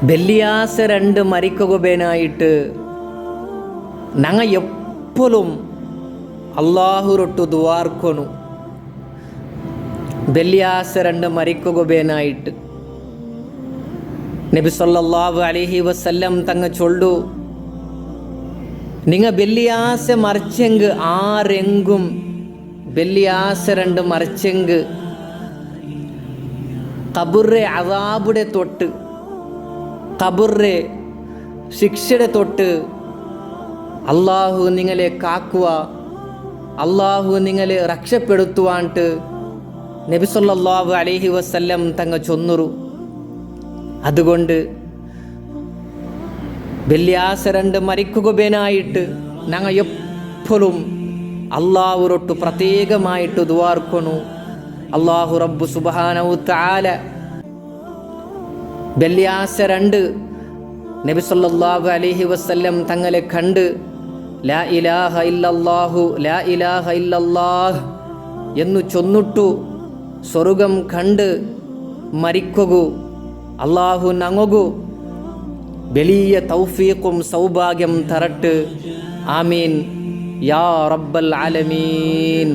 ಬೆಲ್ಲಿಯಾಸ രണ്ട് ಮರಿಕೊಗಬೇನಾಯಿಟ್ಟು ನಂಗ ಎಪ್ಪೊಲುಂ ಅಲ್ಲಾಹುರೊಟ್ಟು ದುವಾರ್ಕೊನು ಬೆಲ್ಲಿಯಾಸ രണ്ട് ಮರಿಕೊಗಬೇನಾಯಿಟ್ಟು നബി സല്ലല്ലാഹു അലൈഹി വസല്ലം തങ്ങ ചൊല്ലു നിങ്ങ ബെല്ലിയാസ മറിച്ചെങ്ക് ആരെങ്കും ബെല്ലിയാസ രണ്ട് മറിച്ചെങ്ക് ഖബറിലെ അദാബുടെ തൊട്ട് ഖബറിലെ ശിക്ഷയുടെ തൊട്ട് അള്ളാഹു നിങ്ങളെ കാക്കുക, അള്ളാഹു നിങ്ങളെ രക്ഷപ്പെടുത്തുവാണ്ട് നബി സല്ലല്ലാഹു അലൈഹി വസല്ലം തങ്ങ ചൊന്നുറു. അതുകൊണ്ട് ಬೆಲ್ಲಿಯಾಸ രണ്ട് മരിക്കുകಬೇನಾയിട്ട് ഞങ്ങൾ എപ്പോഴും അള്ളാഹുരൊട്ട് പ്രത്യേകമായിട്ട് ദുആർക്കൊണു. അള്ളാഹു റബ്ബു സുബ്ഹാനഹു തആല ಬೆಲ್ಲಿಯಾಸ രണ്ട് നബി സല്ലല്ലാഹു അലൈഹി വസല്ലം തങ്ങളെ കണ്ട് ലാ ഇലാഹ ഇല്ലല്ലാഹു ലാ ഇലാഹ ഇല്ലല്ലാഹ് എന്നു ചൊന്നിട്ടു സ്വർഗം കണ്ട് മരിക്കുകു. അള്ളാഹു നങ്ങുകു വലിയ തൗഫീഖും സൗഭാഗ്യം തരട്ട്. ആമീൻ യാ റബ്ബൽ ആലമീൻ.